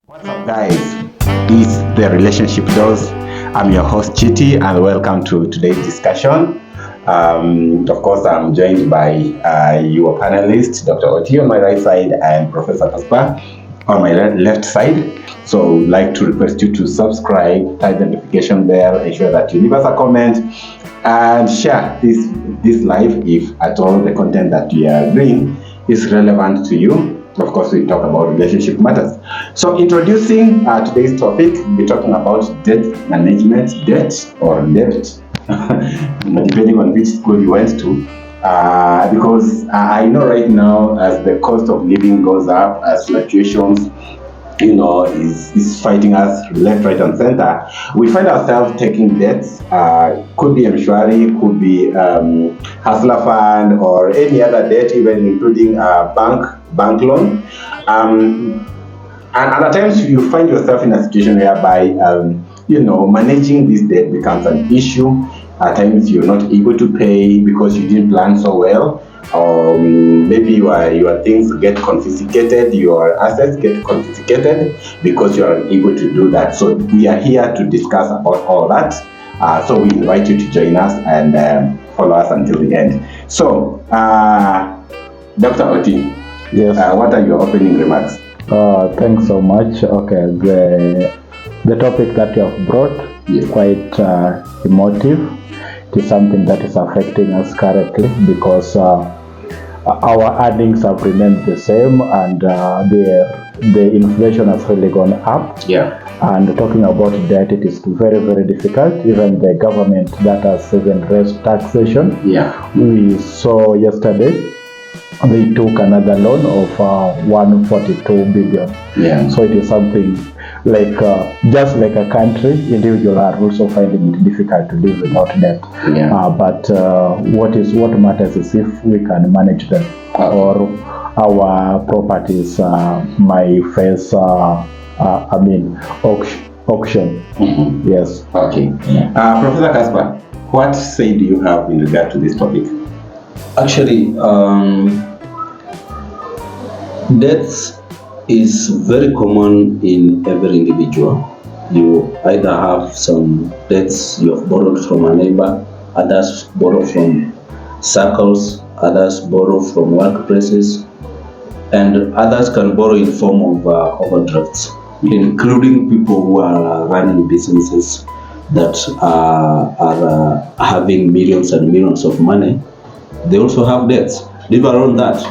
What's up, guys? It's the Relationship Dose. I'm your host Chity, and welcome to today's discussion. Of course, I'm joined by your panelists, Dr. Oti on my right side and Professor Casper on my left side. So, I'd like to request you to subscribe, type the notification bell, ensure that you leave us a comment, and share this live if at all the content that we are doing is relevant to you. Of course, we talk about relationship matters. So, introducing today's topic, we're talking about debt management, debt or debt, depending on which school you went to. Because I know right now, as the cost of living goes up, as fluctuations, is fighting us left, right, and center, we find ourselves taking debts. Could be mshwari, could be hustler fund, or any other debt, even including bank loan. And at times you find yourself in a situation whereby managing this debt becomes an issue. At times you're not able to pay because you didn't plan so well. Maybe your things get confiscated, your assets get confiscated because you are unable to do that. So we are here to discuss about all that. So we invite you to join us and follow us until the end. So, Dr. Oti, yes. What are your opening remarks? Thanks so much. Okay, the topic that you have brought is quite emotive. It is something that is affecting us currently because our earnings have remained the same, and the inflation has really gone up. Yeah. And talking about debt, it is very, very difficult. Even the government that has even raised taxation. Yeah. We saw yesterday they took another loan of 142 billion. Yeah. So it is something like just like a country, individuals are also finding it difficult to live without debt. Yeah. But what matters is if we can manage them, or our properties might face auction. Mm-hmm. Yes. Okay. Professor Casper, what say do you have in regard to this topic? Actually, debt is very common in every individual. You either have some debts you have borrowed from a neighbor, others borrow from circles, others borrow from workplaces, and others can borrow in form of overdrafts, including people who are running businesses that are having millions and millions of money. They also have debts. Leave alone that,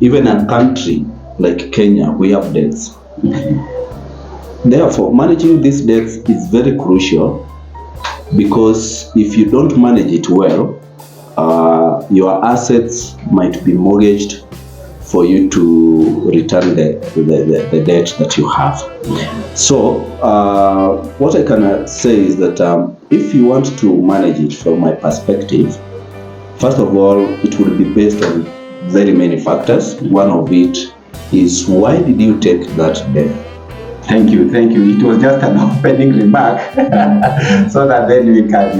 even a country like Kenya, we have debts. Therefore, managing these debts is very crucial, because if you don't manage it well, your assets might be mortgaged for you to return the debt that you have. So, what I can say is that if you want to manage it, from my perspective, first of all, it will be based on very many factors. One of it is, why did you take that debt? Thank you. It was just an opening remark so that then we can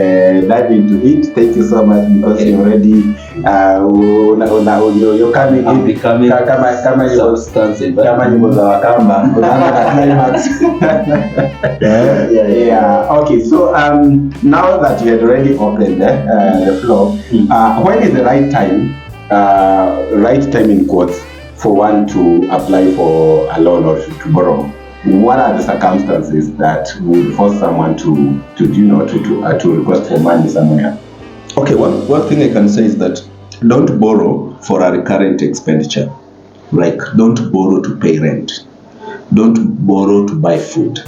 dive into it. Thank you so much, because you already you're coming I'm in. becoming substantive. Yeah. Okay, so now that you had already opened the floor, when is the right time in quotes for one to apply for a loan or to borrow? What are the circumstances that would force someone to request for money somewhere? Okay, one thing I can say is that don't borrow for a recurrent expenditure. Like, don't borrow to pay rent. Don't borrow to buy food.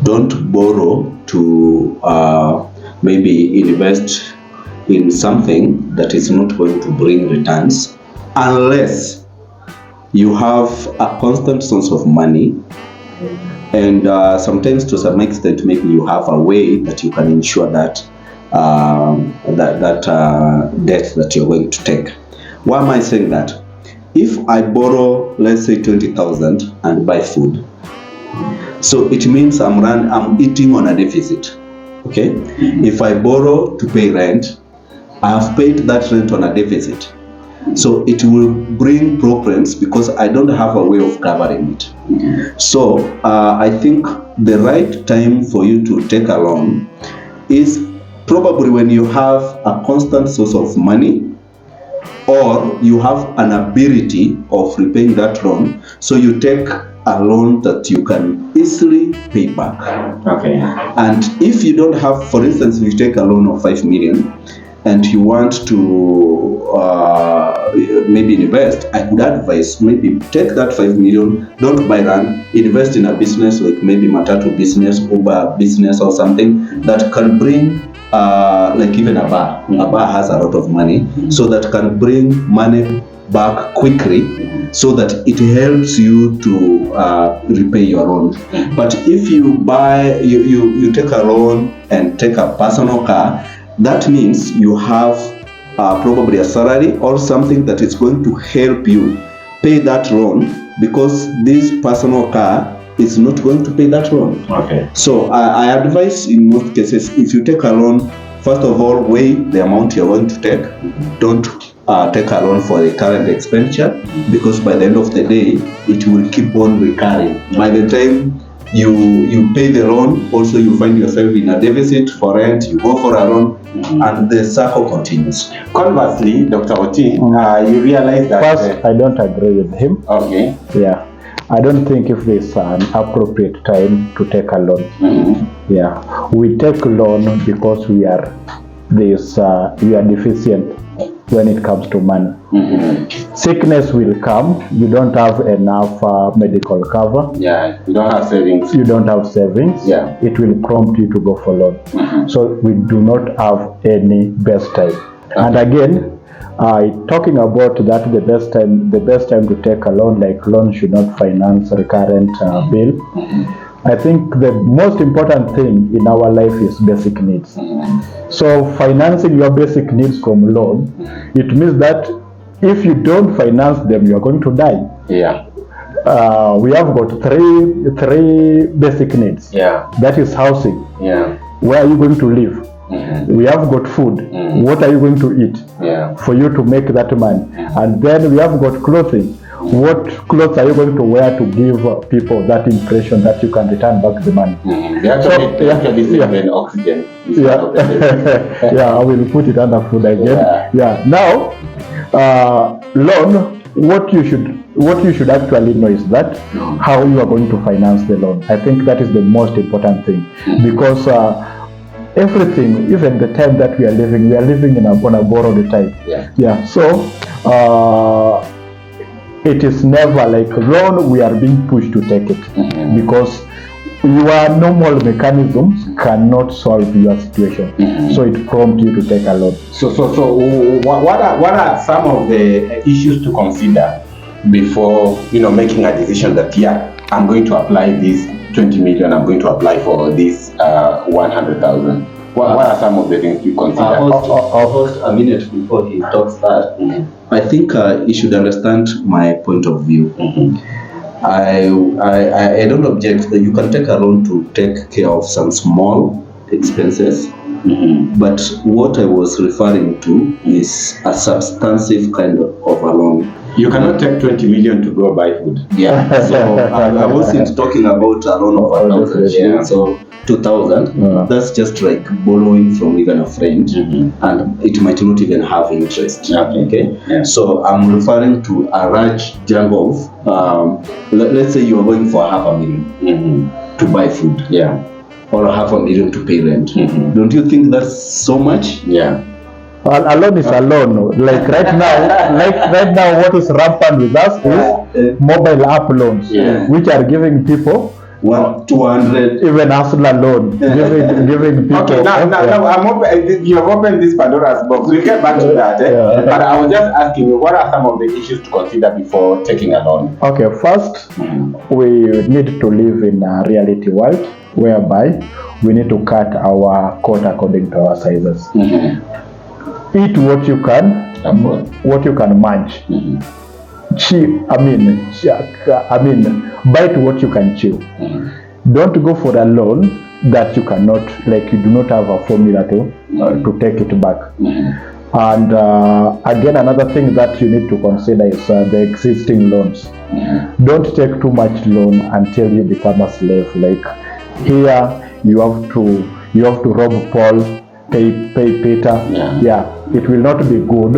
Don't borrow to maybe invest in something that is not going to bring returns, unless you have a constant source of money. And sometimes, to some extent, maybe you have a way that you can ensure that debt that you're going to take. Why am I saying that? If I borrow, let's say 20,000 and buy food, so it means I'm eating on a deficit. Okay. Mm-hmm. If I borrow to pay rent, I have paid that rent on a deficit. So it will bring problems because I don't have a way of covering it. So I think the right time for you to take a loan is probably when you have a constant source of money, or you have an ability of repaying that loan, so you take a loan that you can easily pay back. Okay. And if you don't have, for instance, if you take a loan of 5 million and you want to maybe invest, I could advise maybe take that 5 million, don't buy land, invest in a business like maybe Matatu business, Uber business or something that can bring like even a bar. A bar has a lot of money, so that can bring money back quickly, so that it helps you to repay your loan. But if you buy, you take a loan and take a personal car, that means you have probably a salary or something that is going to help you pay that loan, because this personal car is not going to pay that loan. Okay. So I advise in most cases, if you take a loan, first of all, weigh the amount you're going to take. Don't take a loan for the current expenditure, because by the end of the day, it will keep on recurring. By the time you pay the loan, also you find yourself in a deficit for rent, you go for a loan, and the circle continues. Conversely, Dr. Oti, you realize that... First, I don't agree with him. Okay. Yeah. I don't think if there's an appropriate time to take a loan. Yeah. We take a loan because we are deficient when it comes to money. Sickness will come. You don't have enough medical cover. Yeah, you don't have savings. You don't have savings. Yeah. It will prompt you to go for loan. So we do not have any best time. And again, talking about that, the best time to take a loan, like loan should not finance recurrent bill. I think the most important thing in our life is basic needs. So financing your basic needs from loan, it means that if you don't finance them, you are going to die. Yeah. We have got three basic needs. Yeah. That is housing. Yeah. Where are you going to live? We have got food. What are you going to eat? Yeah. For you to make that money? And then we have got clothing. What clothes are you going to wear to give people that impression that you can return back the money? They actually save oxygen. Yeah. Yeah, I will put it under food again. Yeah. Now, loan, what you should actually know is that how you are going to finance the loan. I think that is the most important thing, because everything, even the time that we are living on a borrowed time. Yeah. So it is never like loan we are being pushed to take it, because your normal mechanisms cannot solve your situation. So it prompts you to take a loan. So what are some of the issues to consider before making a decision that I'm going to apply this 20 million, I'm going to apply for this 100,000? What are some of the things you consider? First, a minute before he talks that, I think you should understand my point of view. I don't object that you can take a loan to take care of some small expenses, but what I was referring to is a substantive kind of a loan. You cannot take 20 million to go buy food. Yeah. So I wasn't talking about a loan of 1,000. So 2,000. That's just like borrowing from even a friend, and it might not even have interest. Okay. Yeah. So I'm referring to a large chunk of, let's say you are going for 500,000 to buy food. Yeah. Or 500,000 to pay rent. Don't you think that's so much? Yeah. A loan is a loan. Like right now, what is rampant with us is mobile app loans, which are giving people 200, even hustler loan, giving people. Okay, now you have opened this Pandora's box. We'll get back to that. But I was just asking you, what are some of the issues to consider before taking a loan? Okay, first, we need to live in a reality world whereby we need to cut our coat according to our sizes. Eat what you can, what you can manage. Bite what you can chew. Don't go for a loan that you cannot, like you do not have a formula to take it back. And again, another thing that you need to consider is the existing loans. Don't take too much loan until you become a slave. Like here, you have to rob Paul, pay Peter. It will not be good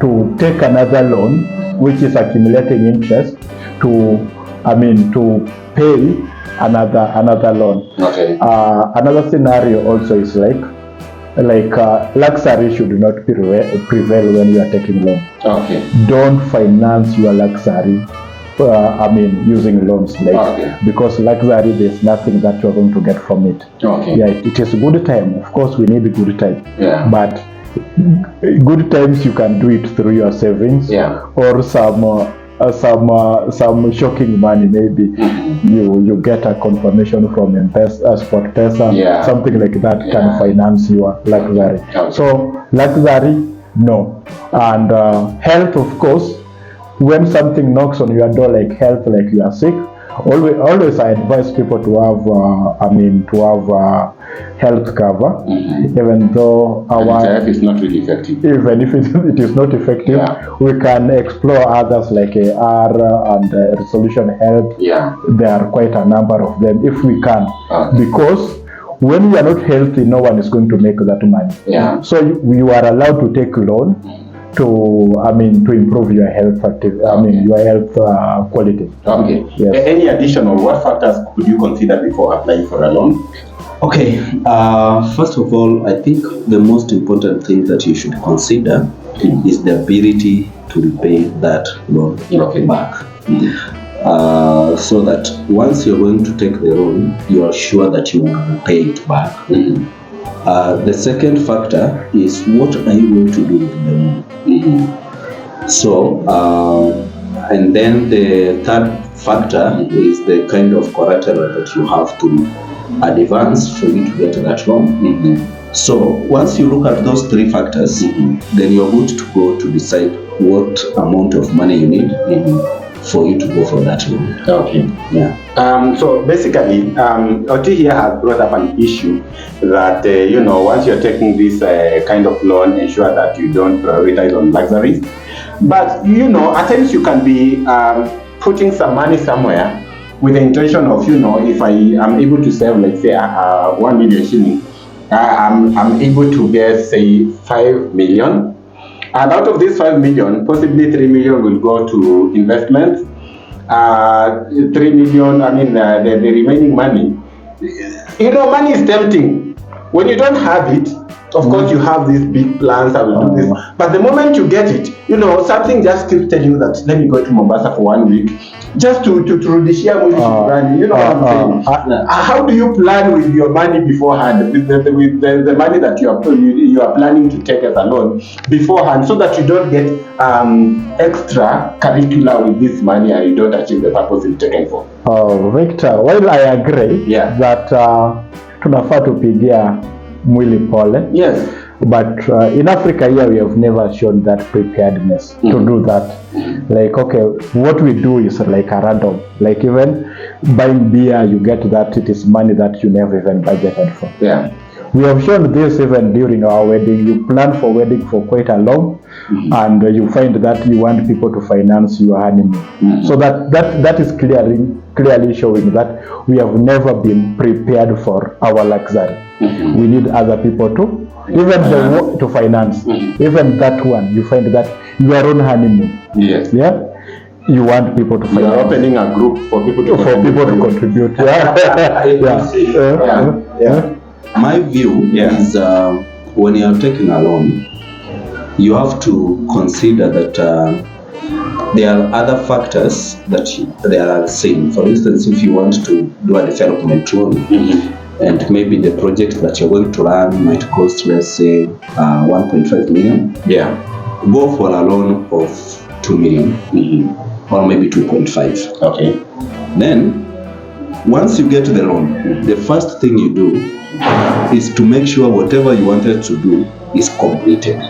to take another loan which is accumulating interest to pay another loan. Okay. Another scenario also is like luxury should not prevail when you are taking loan. Okay. Don't finance your luxury using loans, because luxury, there's nothing that you're going to get from it. Okay. Yeah, it is a good time. Of course, we need a good time. Yeah. But good times you can do it through your savings. Yeah. Or some shocking money. Maybe you get a confirmation from Sport Pesa, something like that can finance your luxury. Okay. So luxury, no. And health, of course, when something knocks on your door like health, like you are sick, always I advise people to have health cover, even though our health is not really effective. Even if it is not effective, we can explore others like AR and Resolution Health. There are quite a number of them if we can, because when you are not healthy, no one is going to make that money. So you are allowed to take loan to improve your health your health quality. Okay. Yes. Any additional, what factors could you consider before applying for a loan? Okay, first of all, I think the most important thing that you should consider is the ability to repay that loan back. So that once you're going to take the loan, you are sure that you will pay it back. The second factor is, what are you going to do with the loan? So, and then the third factor is the kind of collateral that you have to advance for you to get that loan. So once you look at those three factors, then you're good to go to decide what amount of money you need for you to go for that loan. Okay. Yeah. So basically, Oti here has brought up an issue that once you're taking this kind of loan, ensure that you don't prioritize on luxuries. But at times you can be putting some money somewhere with the intention of, if I am able to save, let's say, 1 million shilling, I'm able to get, say, 5 million. And out of this 5 million, possibly 3 million will go to investments. 3 million, the remaining money. Money is tempting. When you don't have it, of course, you have these big plans, I will do this. But the moment you get it, something just keeps telling you that, let me go to Mombasa for 1 week, just to share with brand. You know what I'm saying? How do you plan with your money beforehand, with the money that you are planning to take as a loan beforehand, so that you don't get extra curricular with this money and you don't achieve the purpose it's taken for? Victor, while I agree that tunafaa tupigia mwili pole. Yes. But in Africa here, we have never shown that preparedness to do that. Like, okay, what we do is like a random. Like even buying beer, you get that it is money that you never even budgeted for. Yeah. We have shown this even during our wedding. You plan for wedding for quite a long, and you find that you want people to finance your honeymoon. So that is clearly showing that we have never been prepared for our luxury. We need other people to to finance. Even that one, you find that your own honeymoon. Yes. Yeah. You want people to finance. You are opening a group for people to contribute. My view is when you are taking a loan, you have to consider that there are other factors that they are the same. For instance, if you want to do a development loan, and maybe the project that you're going to run might cost, let's say, 1.5 million. Yeah. Go for a loan of 2 million or maybe 2.5. Okay. Then, once you get the loan, the first thing you do is to make sure whatever you wanted to do is completed.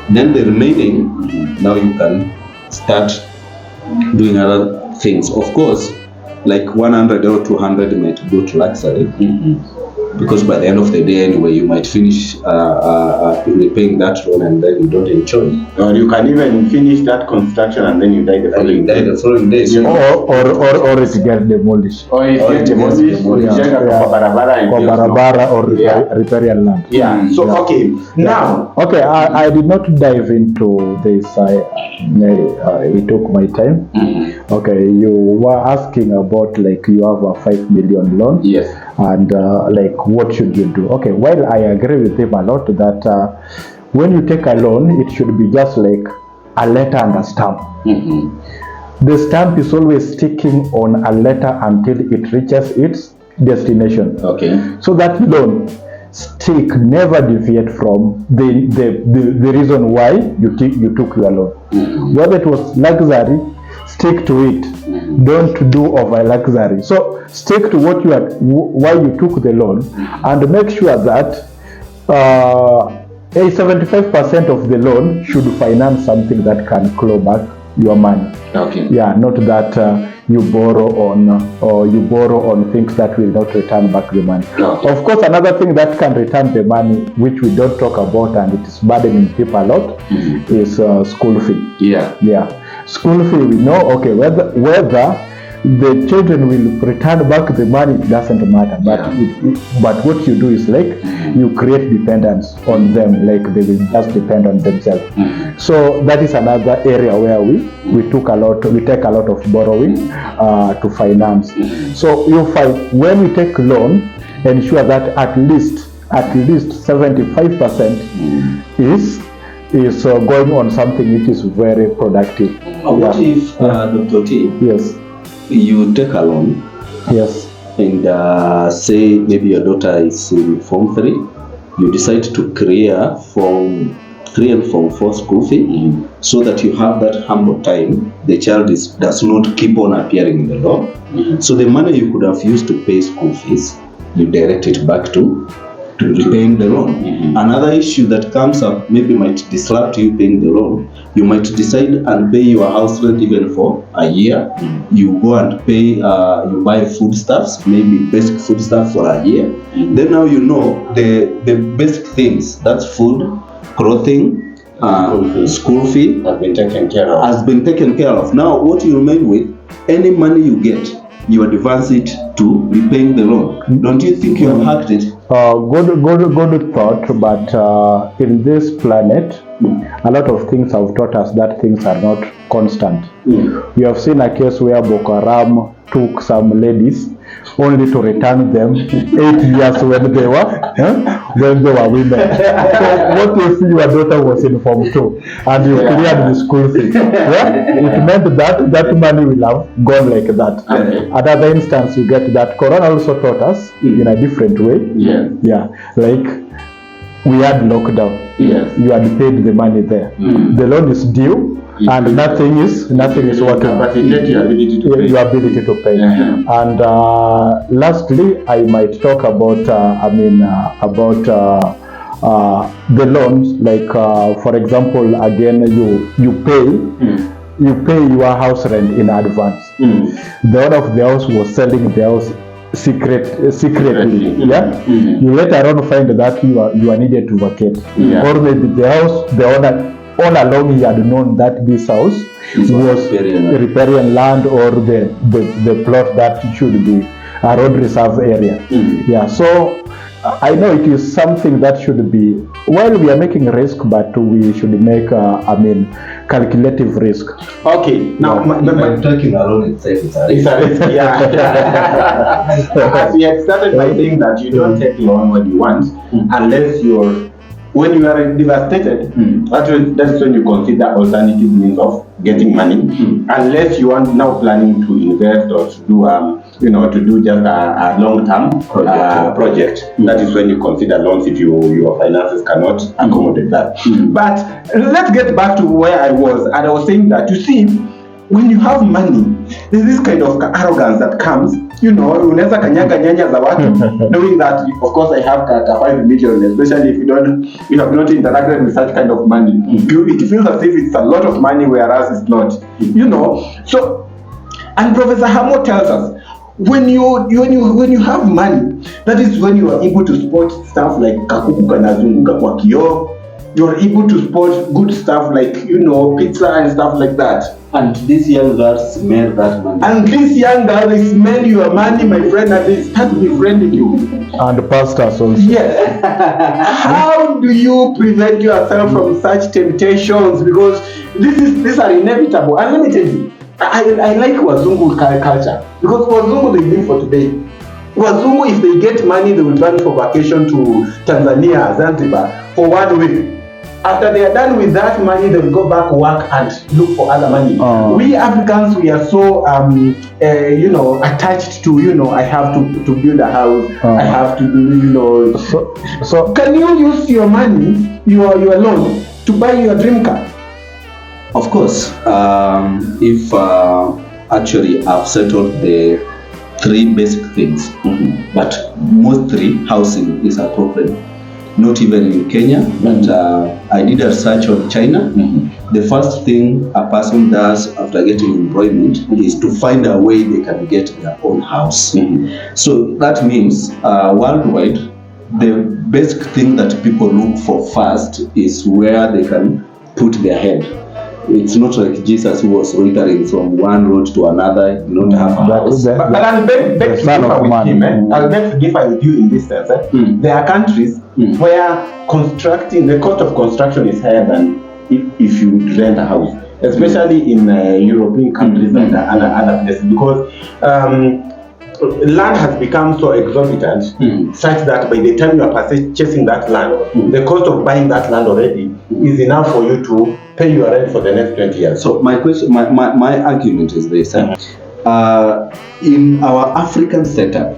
Then the remaining, now you can start doing other things. Of course, like 100 or 200 might go to luxury, because by the end of the day anyway, you might finish repaying that loan and then you don't enjoy. Or you can even finish that construction and then you die the following day. Or it get demolished. Or it gets demolished, or you check kwa barabara or riparian land. Yeah. So okay, now. Okay, I did not dive into this. It took my time. Mm-hmm. Okay, you were asking about like you have a 5 million loan. Yes. And like what should you do? Okay, well, I agree with him a lot that when you take a loan, it should be just like a letter and a stamp. Mm-hmm. The stamp is always sticking on a letter until it reaches its destination. Okay. So that loan stick, never deviate from the reason why you took your loan. Mm-hmm. Whether it was luxury, stick to it. Mm-hmm. Don't do over luxury. So stick to what why you took the loan, and make sure that 75% of the loan should finance something that can claw back your money. Okay. Yeah, not that you borrow on things that will not return back the money. Okay. Of course, another thing that can return the money, which we don't talk about and it is burdening people a lot, mm-hmm. is school fee. Yeah. School fee, we know, okay, whether the children will return back the money, it doesn't matter. But what you do is like you create dependence on them, like they will just depend on themselves. Mm-hmm. So that is another area where we take a lot of borrowing to finance. Mm-hmm. So you find when we take loan, ensure that at least 75% is going on something which is very productive. What if Dr. T? Yes. You take a loan. Yes. And say maybe your daughter is in Form 3, you decide to clear Form 3 and Form 4 school fee, so that you have that humble time. The child does not keep on appearing in the law. Mm-hmm. So the money you could have used to pay school fees, you direct it back to repaying the loan. Mm-hmm. Another issue that comes up maybe might disrupt you paying the loan. You might decide and pay your house rent even for a year. Mm-hmm. You go and pay, you buy foodstuffs, maybe basic foodstuff for a year. Mm-hmm. Then now you know the basic things, that's food, clothing, school fee has been taken care of. Now what you remain with, any money you get, you advance it to repaying the loan. Don't you think you have hacked it? Good thought, but in this planet, a lot of things have taught us that things are not constant. We have seen a case where Boko Haram took some ladies only to return them 8 years when they were women. So what if your daughter was in Form 2 and you cleared the school fee? It meant that money will have gone like that. Okay. Another instance, you get that Corona also taught us in a different way. Yeah, like we had lockdown. Yes. You had paid the money there. The loan is due. And nothing is working. But it takes your ability to pay. Your ability to pay. And lastly, I might talk about the loans. Like for example, again, you pay your house rent in advance. The owner of the house was selling the house secretly. You later on find that you are needed to vacate, or maybe the owner all along he had known that this house was riparian land, or the plot that should be a road reserve area. So I know it is something that should be, while we are making risk, but we should make calculative risk. Okay, now taking a loan itself is a risk. As we had started by saying that you don't take loan when you want, unless when you are devastated, that's when you consider alternative means of getting money, unless you are now planning to invest or to do just a long-term project. That is when you consider loans if your finances cannot accommodate that. But let's get back to where I was, and I was saying that, you see, when you have money, there's this kind of arrogance that comes. Unaweza kanyaga nyanya za watu, knowing that of course I have 5 million, especially if you have not interacted with such kind of money. It feels as if it's a lot of money, whereas it's not. So, and Professor Hamo tells us, when you have money, that is when you are able to spot stuff like kakuku kanazunguka kwa kioo. You're able to spot good stuff like, pizza and stuff like that. And these young girls smell that money. And these young girls, they smell your money, my friend, and they start befriending you. And pastors also. Yes. How do you prevent yourself from such temptations? Because these are inevitable. And let me tell you, I like Wazungu culture. Because Wazungu, they live for today. Wazungu, if they get money, they will plan for vacation to Tanzania, Zanzibar, for 1 week. After they are done with that money, they will go back work and look for other money. We Africans, we are so attached to, I have to build a house. I have to do, So can you use your money, your loan, to buy your dream car? Of course, if actually I've settled the 3 basic things, but mostly housing is a problem. Not even in Kenya, but I did a research on China. The first thing a person does after getting employment is to find a way they can get their own house. So that means worldwide, the basic thing that people look for first is where they can put their head. It's not like Jesus who was loitering from one road to another, not have a house. But I'll beg to differ with him. I'll beg to differ with you in this sense. There are countries where the cost of construction is higher than if you rent a house, especially in European countries and other places, because land has become so exorbitant such that by the time you are purchasing that land, the cost of buying that land already is enough for you to pay your rent for the next 20 years. So my question, my argument is this: in our African setup,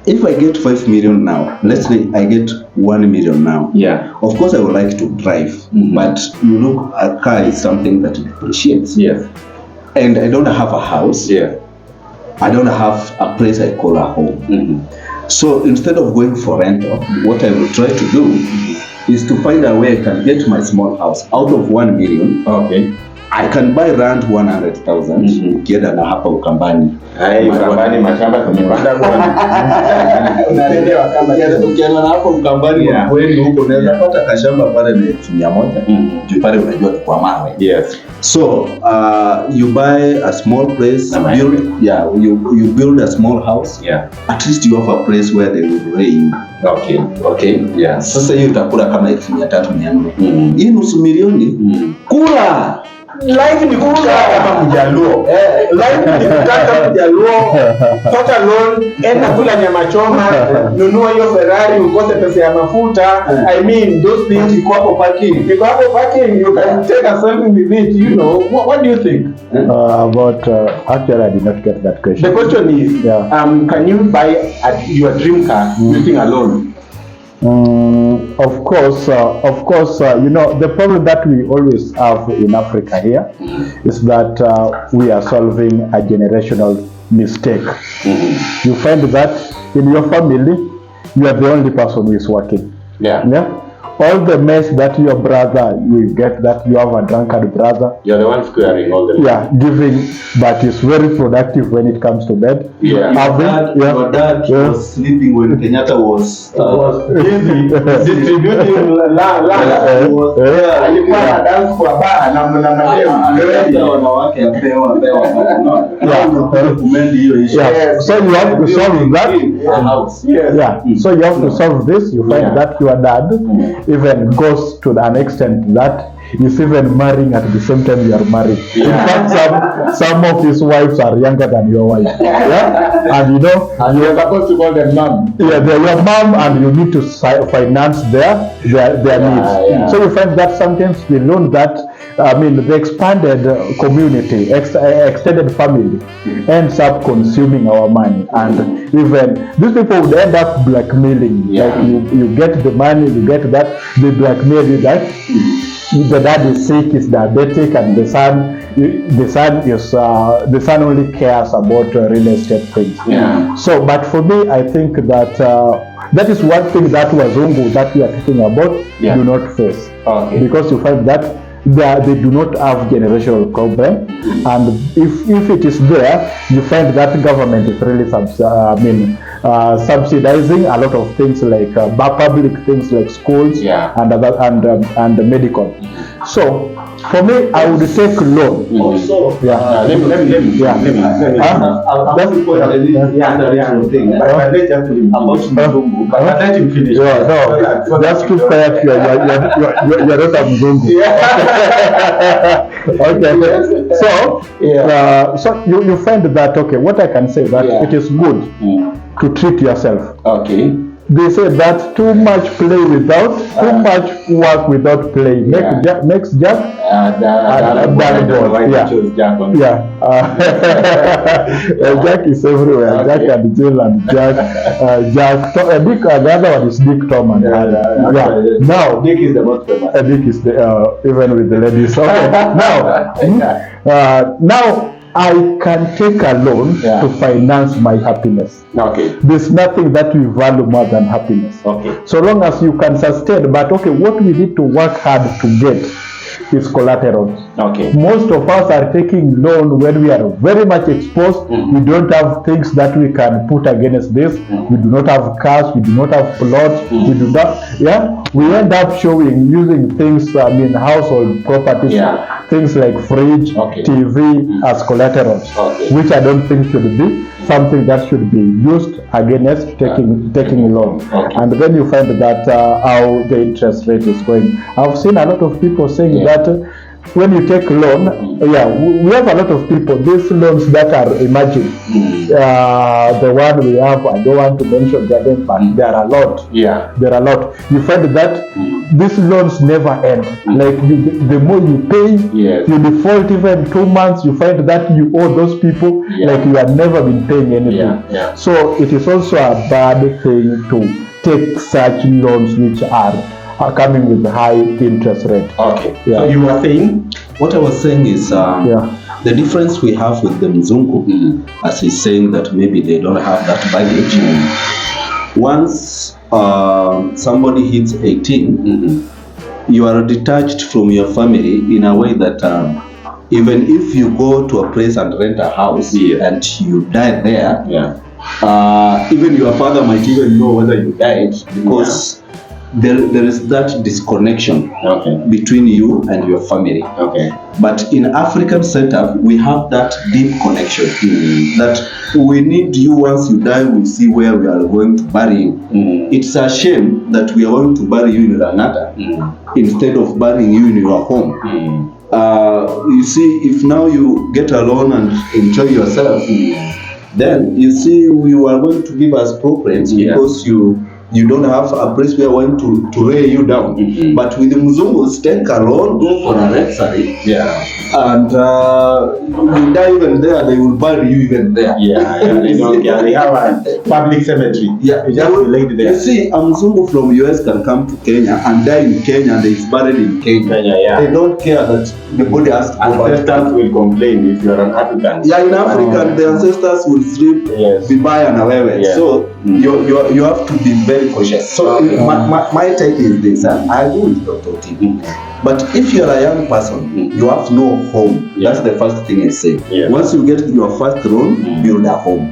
if I get 5 million now, let's say I get 1 million now. Yeah. Of course, I would like to drive, but a car is something that depreciates. Yes. And I don't have a house. Yeah. I don't have a place I call a home. So instead of going for rental, what I will try to do is to find a way I can get my small house out of 1 million. Okay. I can buy around 100,000 ukienda na hapa Ukambani. Ukambani mashamba tumepanda unaelewa kama ukienda na hapa Ukambani kweli huko unaweza pata kashamba pale na 100,000. Juu pale unajua ni kwa mawe. Yes. So you buy a small place, you build a small house. Yeah. At least you have a place where they will lay you. Okay. Yeah. Sasa hiyo utakula kama 300,000-400. Hii nusu milioni kula. Life ni kutaka kama Mjaluo. Life ni kutaka Mjaluo. Pata loan, enda kula nyama choma, nunua hiyo Ferrari, ukose pesa ya mafuta. I mean, those things iko hapo parking. You can take a selfie with it, What do you think? Actually, I did not get that question. The question is, can you buy your dream car using a loan? Of course, the problem that we always have in Africa here is that we are solving a generational mistake. You find that in your family, you are the only person who is working. Yeah. All the mess that your brother, you get that you have a drunkard brother. You're the one squaring all the money. Yeah, giving, but is very productive when it comes to bed. Yeah. Your dad was sleeping when Kenyatta was busy distributing land. Alikuwa na dance kwa bar na wanawake apewa. So you have to solve that. So you have to solve this. You find that your dad even goes to an extent that he's even marrying at the same time you are married. In fact, some of his wives are younger than your wife. And and you're supposed to call them mom. Yeah, they're your mom, and you need to finance their needs. So you find that sometimes we learn that the expanded community, extended family ends up consuming our money, and even these people would end up blackmailing. Like you get the money, you get that, they blackmail you that the dad is sick, is diabetic, and the son only cares about real estate things. So, but for me, I think that that is one thing that Wazungu that we are talking about do not face. Okay. Because you find that they do not have generational problem, and if it is there, you find that government is really subsidizing a lot of things like public things like schools and other and medical. So for me, I would take loan. Also, let me thing. But let him finish. Just keep quiet. You're not a mzungu. Okay. So you find that, okay, what I can say that it is good to treat yourself. Okay. They say that too much play without, too much work without play makes Jack Jack is everywhere. Jack and Jill and Jack. Dick, the other one is Dick, Tom and Now Dick is the most famous. Dick is the even with the ladies. Okay. Now I can take a loan to finance my happiness. Okay. There's nothing that we value more than happiness. Okay. So long as you can sustain, but okay, what we need to work hard to get is collateral. Okay. Most of us are taking loan when we are very much exposed. We don't have things that we can put against this. We do not have cars. We do not have plots. We do not. We end up using things. Household properties. Things like fridge, TV as collaterals, which I don't think should be something that should be used against taking a loan. And then you find that how the interest rate is going. I've seen a lot of people saying that when you take loan, we have a lot of people, these loans that are emerging. The one we have, I don't want to mention their name, but there are a lot. There are a lot. You find that these loans never end. Like the more you pay, you default even 2 months, you find that you owe those people like you have never been paying anything. So it is also a bad thing to take such loans which are coming with high interest rate. Okay. So you were saying? What I was saying is the difference we have with the Mzungu, as he's saying that maybe they don't have that baggage. Once somebody hits 18, you are detached from your family in a way that even if you go to a place and rent a house and you die there, even your father might even know whether you died, because there is that disconnection between you and your family. But in African setup, we have that deep connection that we need you. Once you die, we see where we are going to bury you. It's a shame that we are going to bury you in Ranata instead of burying you in your home. You see, if now you get a loan and enjoy yourself, then you see you are going to give us preference because you don't have a place where I want to lay you down. But with the Mzungus, take a loan, go for a rexary, and you die even there, they will bury you even there. They don't care. They have a public cemetery. You just laid there. You see, a Mzungu from US can come to Kenya and die in Kenya and is buried in Kenya. They don't care that the body has to go. Ancestors will complain if you are an African. In Africa, the ancestors will sleep, vibaya na wewe. So you have to be very cautious. So my take is this, I agree with Dr. TV. But if you are a young person, you have no home. That's the first thing I say. Once you get your first loan, build a home.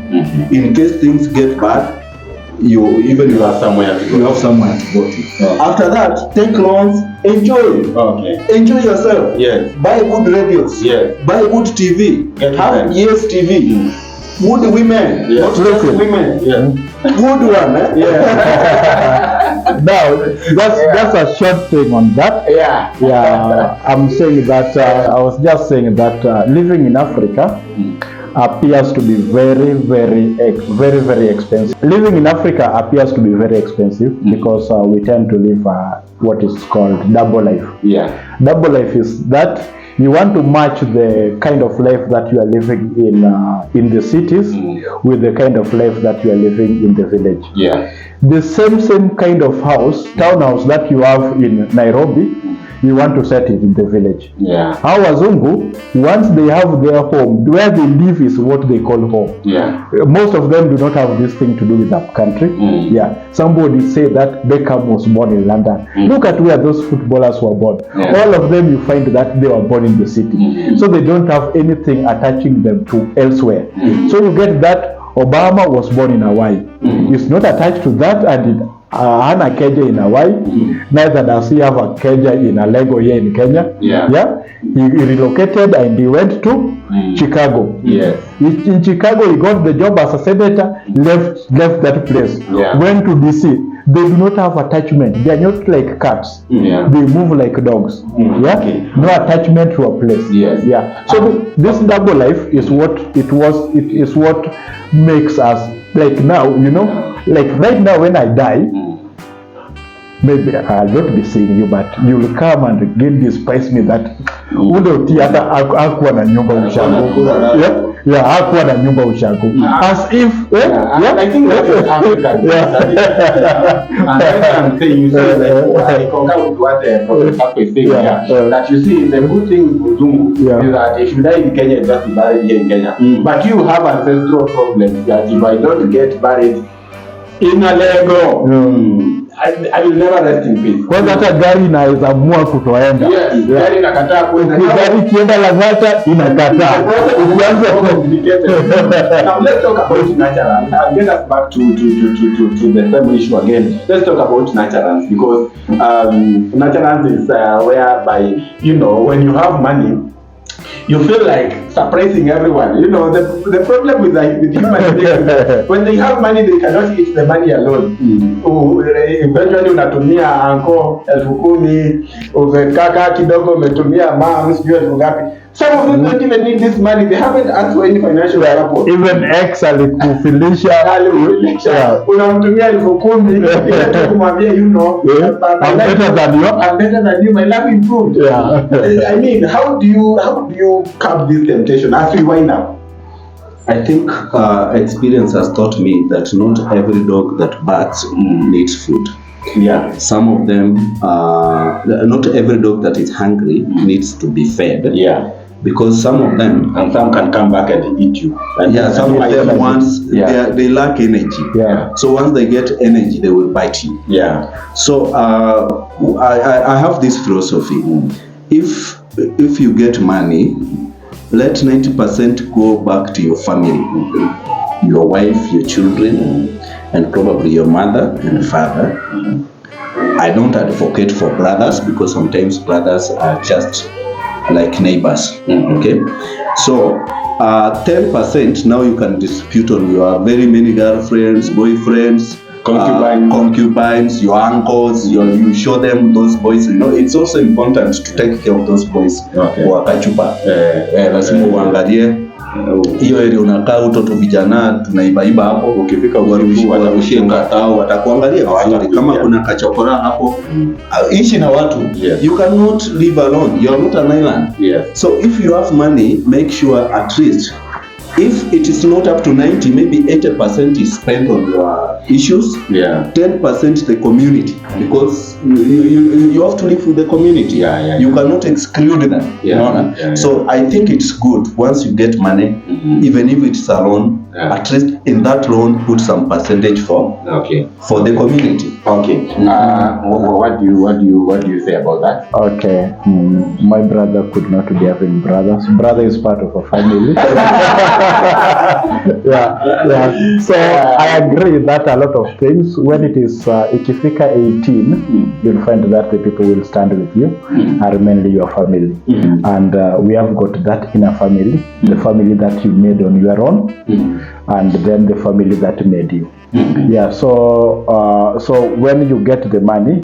In case things get bad, you have somewhere to go. You have somewhere to go to. After that, take loans, enjoy. Enjoy yourself. Buy good radios. Buy good TV. Have TV. Good women, not just women. Good one. Now, that's a short thing on that. I'm saying that I was just saying that living in Africa appears to be very, very expensive. Living in Africa appears to be very expensive because we tend to live what is called double life. Double life is that you want to match the kind of life that you are living in the cities with the kind of life that you are living in the village. Yeah. The same kind of townhouse that you have in Nairobi, you want to set it in the village. Yeah. Our Wazungu, once they have their home, where they live is what they call home. Yeah. Most of them do not have this thing to do with that country. Yeah. Somebody said that Beckham was born in London. Look at where those footballers were born. Yeah. All of them, you find that they were born in the city. So they don't have anything attaching them to elsewhere. So you get that Obama was born in Hawaii. He's not attached to that, and hana keja in Hawaii. Neither does he have a keja in a Lego here in Kenya. Yeah. Yeah. He relocated and he went to Chicago. Yes. In Chicago, he got the job as a senator, left that place, went to DC. They do not have attachment. They are not like cats. Yeah. They move like dogs. Yeah. Okay. No attachment to a place. Yes. Yeah. So this double life is what it was. It is what makes us like now. You know, like right now when I die. Maybe I'll not be seeing you, but you will come and get despise me that ule uti hata hakuwa na nyumba ushago. Yeah, hakuwa na nyumba ushago. As if I think that's what African. And I'm saying, you say, like, I concur with what Prof is saying here, that you see, the good thing with Zungu is that if you die in Kenya, just be buried here in Kenya. But you have ancestral problems that if I don't get buried in a Lego, I will never rest in peace. Kwanza hata gari inaweza amua kutoenda. Yes, gari inakataa kwenda. Gari ikienda Lang'ata inakataa. Ukianza complicated. Now let's talk about naturals. I'll get us back to the same issue again. Let's talk about naturals, because naturals is whereby, you know, when you have money, you feel like surprising everyone. You know, the problem with human beings, when they have money, they cannot eat the money alone. Eventually unatumia anko 10,000, ukikaka kidogo umetumia mama sijui 1,000. Some of them don't even need this money. They haven't asked for any financial support. Even ex alikufilisha. Unamtumia 10,000 ili kumwambia, you know, I'm better than you. I'm better than you. My life improved. Yeah. I mean, how do you curb this temptation as we wind up? I think experience has taught me that not every dog that barks needs food. Yeah. Some of them, not every dog that is hungry needs to be fed. Yeah. Because some of them, and some can come back and eat you. And some of them once they lack energy. Yeah. So once they get energy, they will bite you. Yeah. So I have this philosophy. If you get money, let 90% go back to your family, your wife, your children, and probably your mother and father. I don't advocate for brothers, because sometimes brothers are just like neighbors. Okay, so 10% now you can dispute on your very many girlfriends, boyfriends, concubines, your uncles. You show them those boys. You know, it's also important to take care of those boys. Wakachupa lazima uangalie hiyo area unakaa, utoto vijana tunaibaiba hapo. Ukifika watarushia katao, watakuangalia vizuri. Kama kuna kachokora hapo, ishi na watu. You cannot live alone. You are not an island. So if you have money, make sure at least, if it is not up to 90, maybe 80% is spent on your issues. 10% the community, because you have to live with the community. You cannot exclude them. So I think it's good once you get money, even if it's a loan, at least in that loan put some percentage for the community. What do you say about that? Okay. My brother could not be having brothers. Brother is part of a family. So I agree that a lot of things, when it is ikifika 18, you'll find that the people will stand with you, are mainly your family. And we have got that in a family, the family that you made on your own, and then the family that made you. So when you get the money,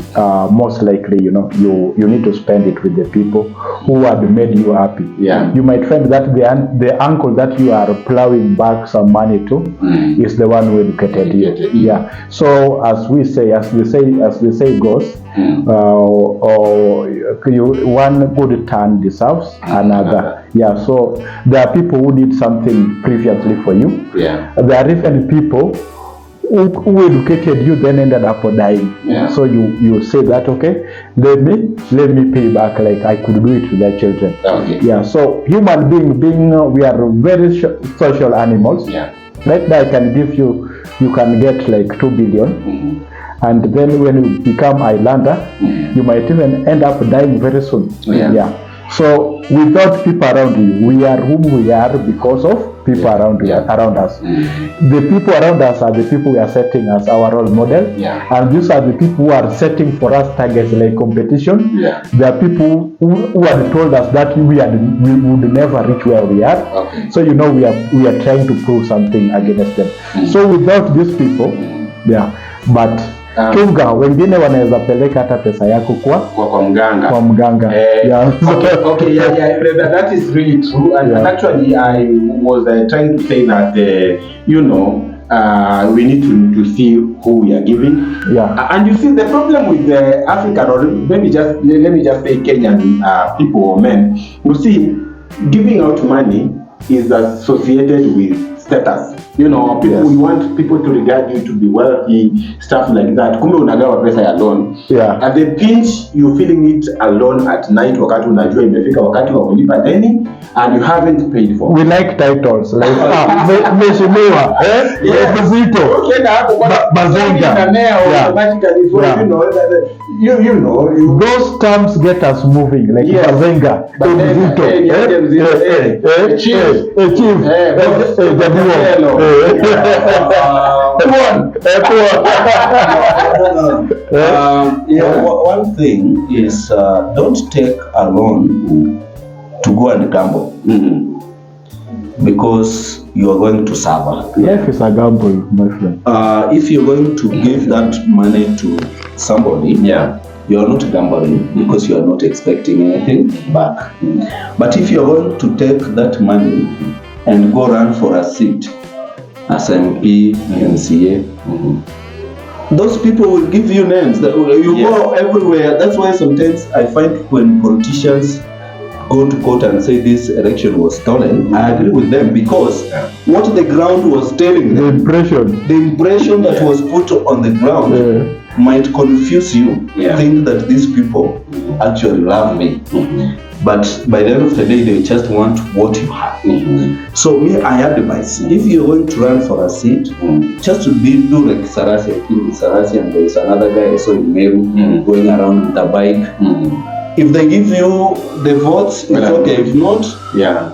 most likely, you know, you need to spend it with the people who had made you happy. You might find that the uncle that you are plowing back some money to is the one who educated you. So as the say goes, or one good turn deserves another. Yeah, so there are people who did something previously for you. Yeah. There are even people who educated you then ended up dying. Yeah. So you say that, okay, let me pay back, like I could do it to their children. Okay. Yeah. So human being we are very social animals. Yeah. Right now I can give you can get like 2 billion. And then when you become Islander, you might even end up dying very soon. Yeah. So without people around you, we are whom we are because of people around us. The people around us are the people we are setting as our role model. And these are the people who are setting for us targets like competition. There are people who had told us that we would never reach where we are. So we are trying to prove something against them. So without these people, but chunga wengine wanaweza peleka hata pesa yako kwa mganga. Okay, that is really true. And actually I was trying to say that we need to see who we are giving. And you see the problem with the African, or maybe let me just say Kenyan people or men, you see, giving out money is associated with status. People, we want people to regard you to be wealthy, stuff like that. Kumbe unagawa pesa ya loan. At the pinch, you feeling it alone at night wakati unajua imefika wakati wa kulipa deni and you haven't paid for. We like titles like mheshimiwa, mzito. Okay, na hapo kwa Bazenga. Automatically those terms get us moving like bazenga, mzito. Chief. One thing is don't take a loan to go and gamble, because you are going to suffer. Life is a gamble, my friend. If you're going to give that money to somebody, you are not gambling because you are not expecting anything back. But if you are going to take that money and go run for a seat as MP, MCA, those people will give you names. You go everywhere. That's why sometimes I find when politicians go to court and say this election was stolen, I agree with them, because what the ground was telling them, the impression that was put on the ground might confuse you, think that these people actually love me. But by the end of the day, they just want what you have. So me, I advise, if you're going to run for a seat, just to do like Sarasi, and there's another guy I saw in Meru going around with a bike. If they give you the votes, it's okay. If not,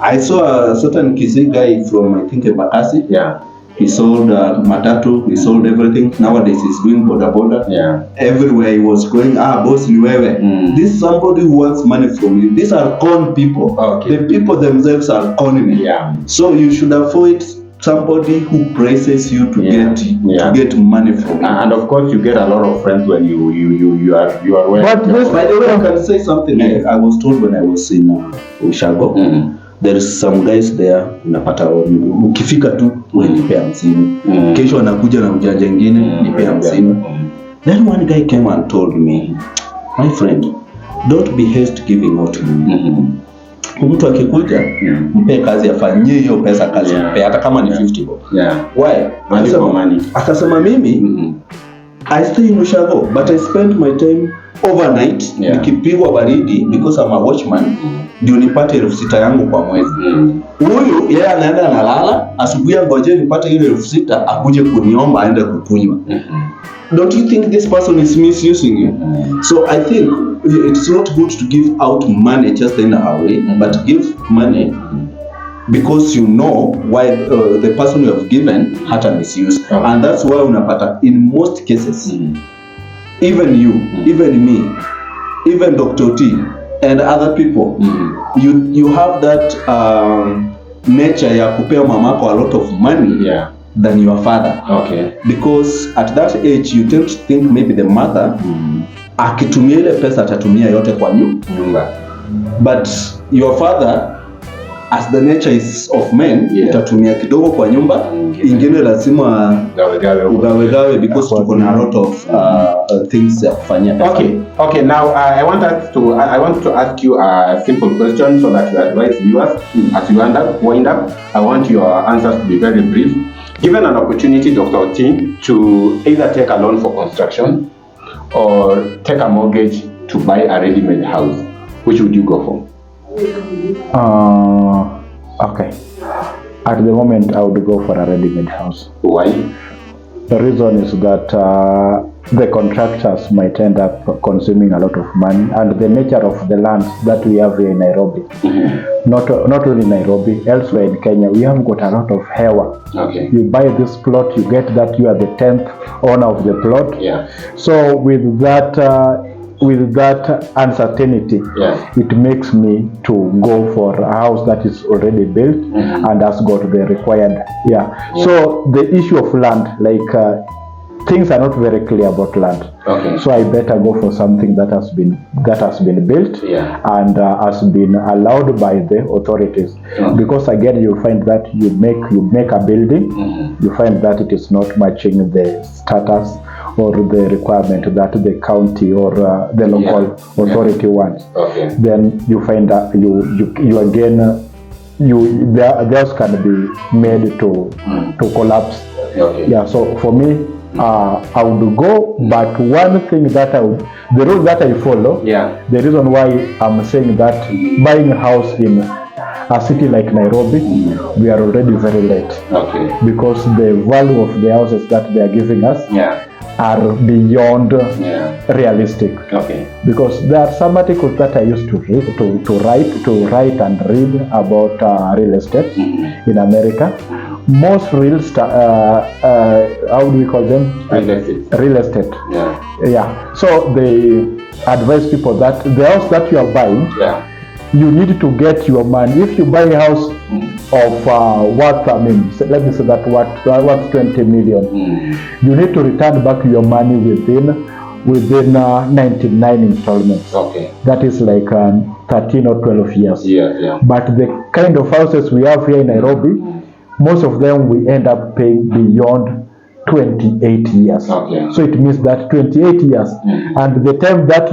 I saw a certain Kisii guy from, I think, Bakasi. He sold matatu, he sold everything. Nowadays he's doing boda. Everywhere he was going, boss ni wewe. This is somebody who wants money from you. These are con people. The people themselves are conning you. So you should avoid somebody who praises you to get money from you. And of course you get a lot of friends when you are well. But by the way, I can say something. I was told when I was in Ushago. There is some guys there, unapata ukifika tu nipe 50. Kesho anakuja na ujanja ingine nipe 50. Then one guy came and told me, my friend, don't be hasty giving out money. Mtu akikuja mpe kazi afanyie hiyo pesa kazi mpe hata kama ni 50 bob. Why? Akasema mimi I stay in Ushago but I spend my time overnight nikipigwa baridi because I'm a watchman ndio nipate 6,000 yangu kwa mwezi. Huyu yeye anaenda analala, asubuhi ngoje nipate ile 6,000 akuje kuniomba aende kukunywa. Don't you think this person is misusing you? So I think it's not good to give out money just in a way, but give money because you know why the person you have given had a misuse. And that's why unapata in most cases, even you, even me, even Dr. T and other people, you have that nature ya kupea mamako a lot of money than your father. Because at that age you tend to think maybe the mother akitumia ile pesa atatumia yote kwa nyumba. But your father as the nature is of men, utatumia kidogo kwa nyumba, ingine lazima ugawe because tuko na a lot of things ya kufanya. Okay, now I want to ask you a simple question so that you advise viewers as you wind up. I want your answers to be very brief. Given an opportunity, Dr. Oti, to either take a loan for construction or take a mortgage to buy a ready-made house, which would you go for? Okay. At the moment, I would go for a ready-made house. Why? The reason is that the contractors might end up consuming a lot of money, and the nature of the land that we have here in Nairobi, not only Nairobi, elsewhere in Kenya, we have got a lot of hewa. Okay. You buy this plot, you get that you are the 10th owner of the plot. Yeah. So with that uncertainty, it makes me to go for a house that is already built and has got the required. So the issue of land, like things are not very clear about land. Okay. So I better go for something that has been built and has been allowed by the authorities. Because again, you find that you make a building, you find that it is not matching the status or the requirement that the county or the local authority wants. Okay. Then you find that you again theirs can be made to collapse. Okay. So for me, I would go, but one thing that the rule that I follow, the reason why I'm saying that buying a house in a city like Nairobi, we are already very late. Okay. Because the value of the houses that they are giving us are beyond realistic. Okay. Because there are some articles that I used to read, to write and read about real estate in America. Most how do we call them? Real estate. So they advise people that the house that you are buying, you need to get your money. If you buy a house of let me say that worth 20 million, you need to return back your money within 99 installments. Okay. That is like 13 or 12 years. But the kind of houses we have here in Nairobi, most of them we end up paying beyond 28 years. Okay. So it means that 28 years, and the time that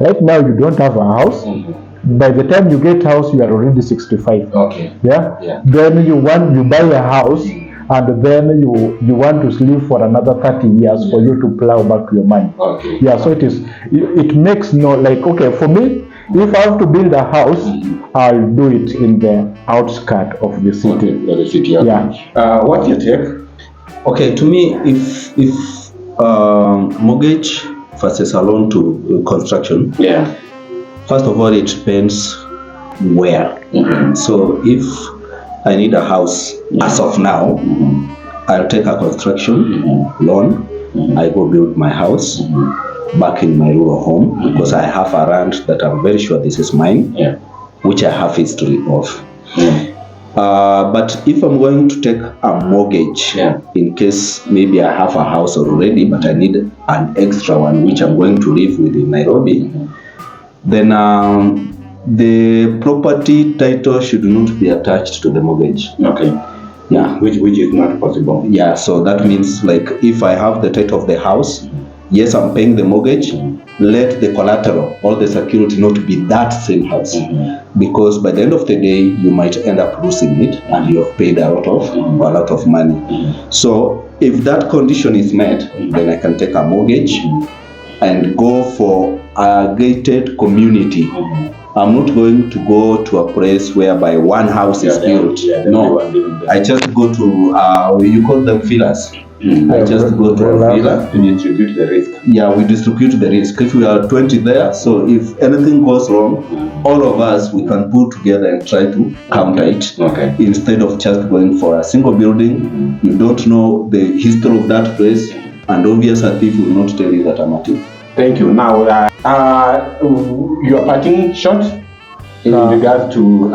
right now you don't have a house, by the time you get house, you are already 65. Okay. Then you buy a house, and then you want to live for another 30 years for you to plow back your money. Okay. So it makes okay, for me, if I have to build a house, I'll do it in the outskirts of the city. What's your take? Okay, to me, if mortgage versus a loan to construction, first of all, it depends where. So if I need a house as of now, I'll take a construction loan. I go build my house back in my rural home because I have a land that I'm very sure this is mine, which I have history of. But if I'm going to take a mortgage, in case maybe I have a house already, but I need an extra one, which I'm going to live with in Nairobi, then the property title should not be attached to the mortgage. Okay. Which is not possible. So that means like if I have the title of the house, yes, I'm paying the mortgage, let the collateral or the security not be that same house. Because by the end of the day, you might end up losing it and you have paid a lot of money. So if that condition is met, then I can take a mortgage and go for a gated community. I'm not going to go to a place whereby one house is built. No, I just go to, you call them villas. I just go to a villa to distribute the risk. We distribute the risk. If we are 20 there, so if anything goes wrong, all of us, we can pull together and try to counter it. Okay. Instead of just going for a single building, you don't know the history of that place, and obviously a thief will not tell you that I'm a thief. Thank you. Now, your parting shot in regards to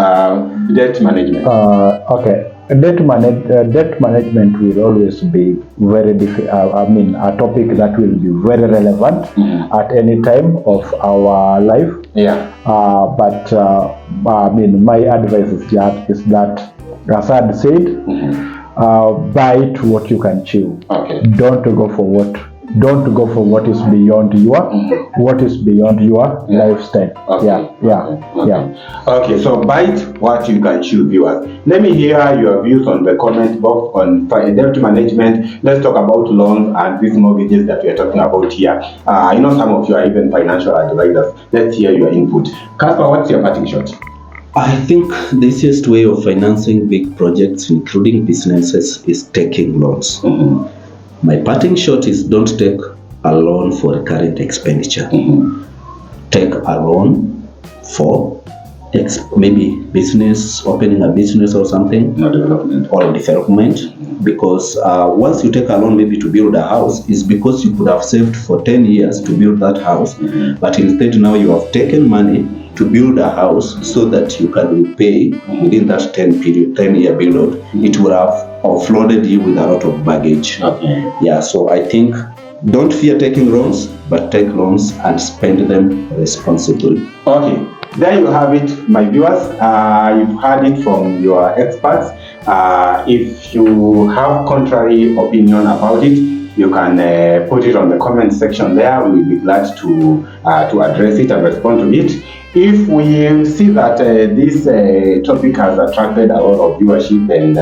debt management. Okay. Debt management will always be very a topic that will be very relevant at any time of our life. Yeah. But my advice is that as I had said, bite what you can chew. Okay. Don't go for what is beyond your lifestyle. Okay. Yeah. Okay, so bite what you can chew, viewers. Let me hear your views on the comment box on debt management. Let's talk about loans and these mortgages that we are talking about here. I know some of you are even financial advisors. Let's hear your input. Casper, what's your parting shot? I think the easiest way of financing big projects, including businesses, is taking loans. Mm-hmm. My parting shot is don't take a loan for recurrent expenditure. Mm-hmm. Take a loan for maybe business, opening a business or something, or development. Because once you take a loan maybe to build a house, is because you could have saved for 10 years to build that house, but instead now you have taken money to build a house so that you can repay within that 10-year build out. It would have offloaded you with a lot of baggage. Okay. Yeah, so I think don't fear taking loans, but take loans and spend them responsibly. Okay, there you have it, my viewers. You've heard it from your experts. If you have contrary opinion about it, you can put it on the comment section there. We'll be glad to address it and respond to it. If we see that this topic has attracted a lot of viewership and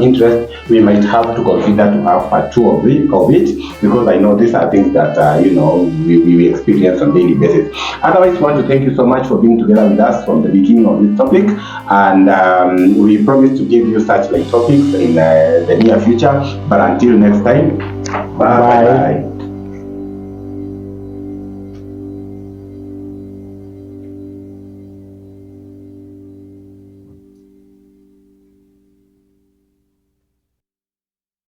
interest, we might have to consider to have part 2 of it, because I know these are things that we experience on a daily basis. Otherwise, we want to thank you so much for being together with us from the beginning of this topic, and we promise to give you such like topics in the near future. But until next time, bye.